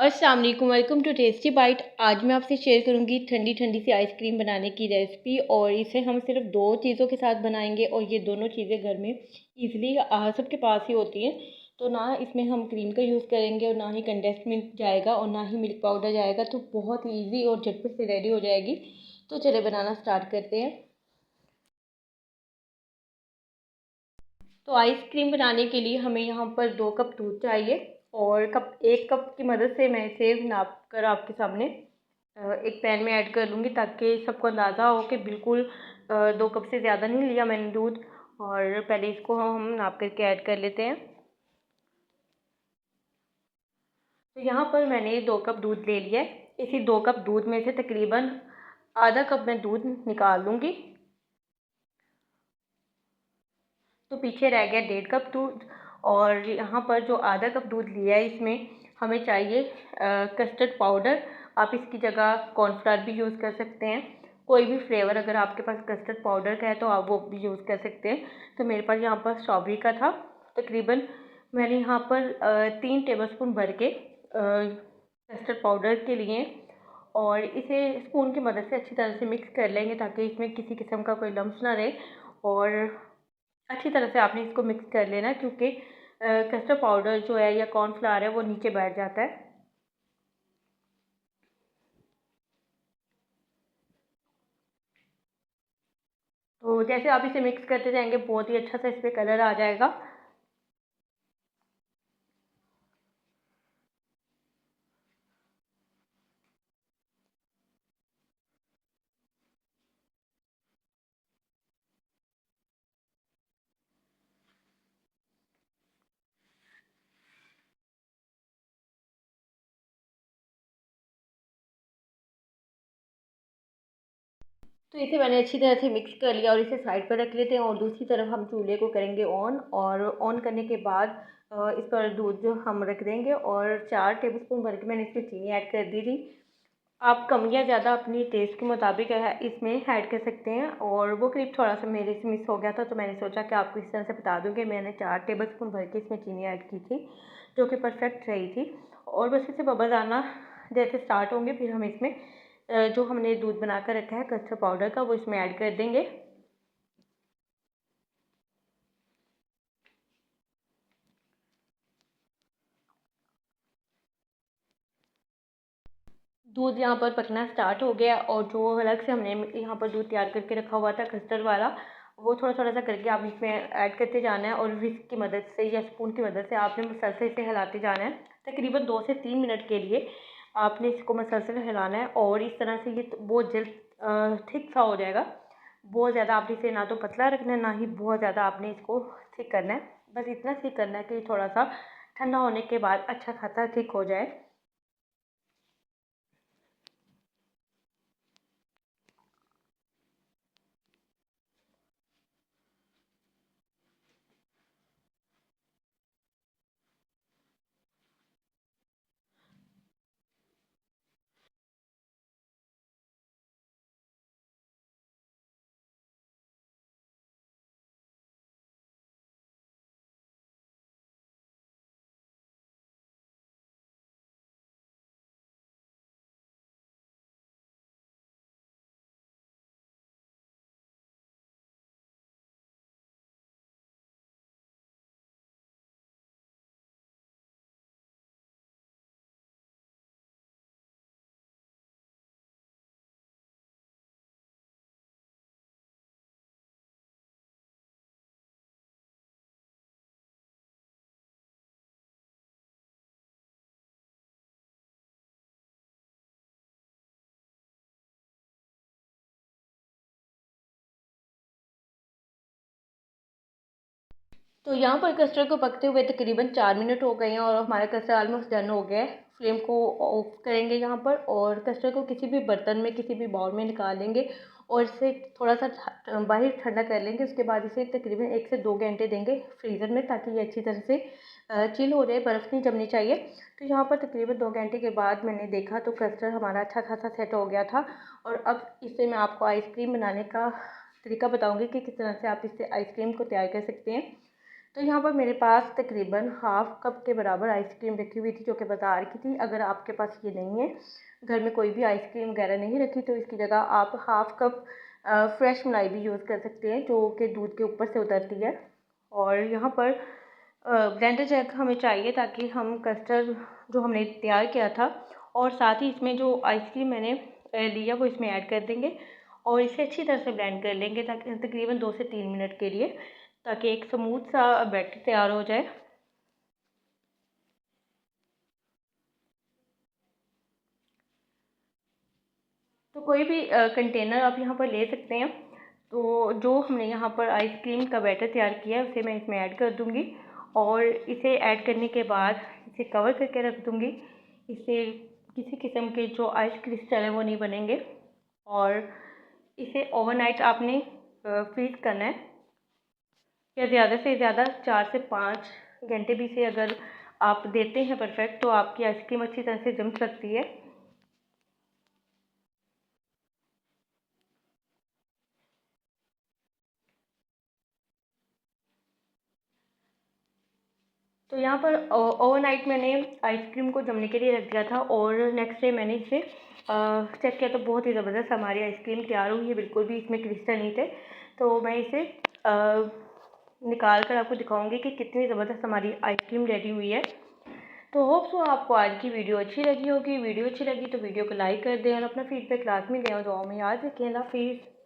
अस्सलाम वालेकुम, welcome to tasty bite. आज मैं आपसे शेयर करूंगी ठंडी ठंडी सी आइसक्रीम बनाने की रेसिपी। और इसे हम सिर्फ दो चीज़ों के साथ बनाएंगे और ये दोनों चीज़ें घर में इजीली सबके पास ही होती हैं। तो ना इसमें हम क्रीम का यूज़ करेंगे और ना ही कंडेंस्ड मिल्क जाएगा और ना ही मिल्क पाउडर जाएगा, तो बहुत ही ईजी और झटपट से रेडी हो जाएगी। तो चले बनाना स्टार्ट करते हैं। तो आइसक्रीम बनाने के लिए हमें यहाँ पर 2 कप दूध चाहिए और 1 कप की मदद से मैं इसे नाप कर आपके सामने एक पैन में ऐड कर लूँगी, ताकि सबको अंदाज़ा हो कि बिल्कुल 2 कप से ज़्यादा नहीं लिया मैंने दूध। और पहले इसको हम नाप करके ऐड कर लेते हैं। तो यहाँ पर मैंने 2 कप दूध ले लिया है। इसी 2 कप दूध में से तकरीबन आधा कप मैं दूध निकाल लूँगी। तो पीछे रह गया 1.5 कप दूध। और यहाँ पर जो आधा कप दूध लिया है, इसमें हमें चाहिए कस्टर्ड पाउडर। आप इसकी जगह कॉर्नफ्लावर भी यूज़ कर सकते हैं। कोई भी फ्लेवर अगर आपके पास कस्टर्ड पाउडर का है तो आप वो भी यूज़ कर सकते हैं। तो मेरे पास यहाँ पर स्ट्रॉबेरी का था। तकरीबन मैंने यहाँ पर 3 टेबलस्पून भर के कस्टर्ड पाउडर के लिए, और इसे स्पून की मदद से अच्छी तरह से मिक्स कर लेंगे, ताकि इसमें किसी किस्म का कोई लम्स ना रहे। और अच्छी तरह से आपने इसको मिक्स कर लेना है, क्योंकि कस्टर्ड पाउडर जो है या कॉर्नफ्लावर है वो नीचे बैठ जाता है। तो जैसे आप इसे मिक्स करते जाएंगे, बहुत ही अच्छा सा इस पर कलर आ जाएगा। तो इसे मैंने अच्छी तरह से मिक्स कर लिया और इसे साइड पर रख लेते हैं। और दूसरी तरफ हम चूल्हे को करेंगे ऑन, और ऑन करने के बाद इस पर दूध जो हम रख देंगे, और 4 टेबलस्पून भर के मैंने इसमें चीनी ऐड कर दी थी। आप कम या ज़्यादा अपनी टेस्ट के मुताबिक है इसमें ऐड कर सकते हैं। और वो करीब थोड़ा सा मेरे से मिस हो गया था, तो मैंने सोचा कि आपको इस तरह से बता दूँ कि मैंने 4 टेबलस्पून भर के इसमें चीनी ऐड की थी, जो कि परफेक्ट रही थी। और बस इसे बबल आना जैसे स्टार्ट होंगे, फिर हम इसमें जो हमने दूध बना कर रखा है कस्टर्ड पाउडर का, वो इसमें ऐड कर देंगे। दूध यहाँ पर पकना स्टार्ट हो गया, और जो अलग से हमने यहाँ पर दूध तैयार करके रखा हुआ था कस्टर्ड वाला, वो थोड़ा थोड़ा सा करके आप इसमें ऐड करते जाना है। और विस्क की मदद से या स्पून की मदद से आपने मसलसल से हिलाते जाना है। तकरीबन 2 से 3 मिनट के लिए आपने इसको मसलसल हिलाना है, और इस तरह से ये बहुत जल्द थिक सा हो जाएगा। बहुत ज़्यादा आपने इसे ना तो पतला रखना है, ना ही बहुत ज़्यादा आपने इसको थिक करना है। बस इतना थिक करना है कि थोड़ा सा ठंडा होने के बाद अच्छा खासा थिक हो जाए। तो यहाँ पर कस्टर्ड को पकते हुए तकरीबन 4 मिनट हो गए हैं, और हमारा कस्टर्ड ऑलमोस्ट डन हो गया है। फ्लेम को ऑफ करेंगे यहाँ पर, और कस्टर्ड को किसी भी बर्तन में, किसी भी बाउल में निकाल लेंगे, और इसे थोड़ा सा बाहर ठंडा कर लेंगे। उसके बाद इसे तकरीबन 1 से 2 घंटे देंगे फ्रीज़र में, ताकि ये अच्छी तरह से चिल हो जाए, बर्फ़ नहीं जमनी चाहिए। तो यहाँ पर तकरीबन 2 घंटे के बाद मैंने देखा तो कस्टर्ड हमारा अच्छा खासा सेट हो गया था। और अब इससे मैं आपको आइसक्रीम बनाने का तरीका बताऊँगी कि किस तरह से आप इससे आइसक्रीम को तैयार कर सकते हैं। तो यहाँ पर मेरे पास तकरीबन हाफ़ कप के बराबर आइसक्रीम रखी हुई थी, जो कि बाज़ार की थी। अगर आपके पास ये नहीं है, घर में कोई भी आइसक्रीम वगैरह नहीं रखी, तो इसकी जगह आप हाफ़ कप फ्रेश मलाई भी यूज़ कर सकते हैं, जो कि दूध के ऊपर से उतरती है। और यहाँ पर ब्लेंडर जग हमें चाहिए ताकि हम कस्टर्ड जो हमने तैयार किया था और साथ ही इसमें जो आइसक्रीम मैंने लिया वो इसमें ऐड कर देंगे और इसे अच्छी तरह से ब्लेंड कर लेंगे ताकि तकरीबन 2 से 3 मिनट के लिए, ताकि एक स्मूथ सा बैटर तैयार हो जाए। तो कोई भी कंटेनर आप यहाँ पर ले सकते हैं। तो जो हमने यहाँ पर आइसक्रीम का बैटर तैयार किया है उसे मैं इसमें ऐड कर दूँगी और इसे ऐड करने के बाद इसे कवर करके रख दूँगी। इससे किसी किस्म के जो आइस क्रिस्टल हैं वो नहीं बनेंगे और इसे ओवरनाइट आपने फ्रीज़ करना है, या ज़्यादा से ज़्यादा 4 से 5 घंटे भी से अगर आप देते हैं परफेक्ट, तो आपकी आइसक्रीम अच्छी तरह से जम सकती है। तो यहाँ पर ओवरनाइट मैंने आइसक्रीम को जमने के लिए रख दिया था और नेक्स्ट डे मैंने इसे चेक किया तो बहुत ही ज़बरदस्त हमारी आइसक्रीम तैयार हुई है, बिल्कुल भी इसमें क्रिस्टल नहीं थे। तो मैं इसे निकाल कर आपको दिखाऊंगी कि कितनी ज़बरदस्त हमारी आइसक्रीम रेडी हुई है। तो होप सो आपको आज की वीडियो अच्छी लगी होगी। वीडियो अच्छी लगी तो वीडियो को लाइक कर दें और अपना फीडबैक लाजमी दें और दुआओं में याद रखें। अल्लाह हाफिज़।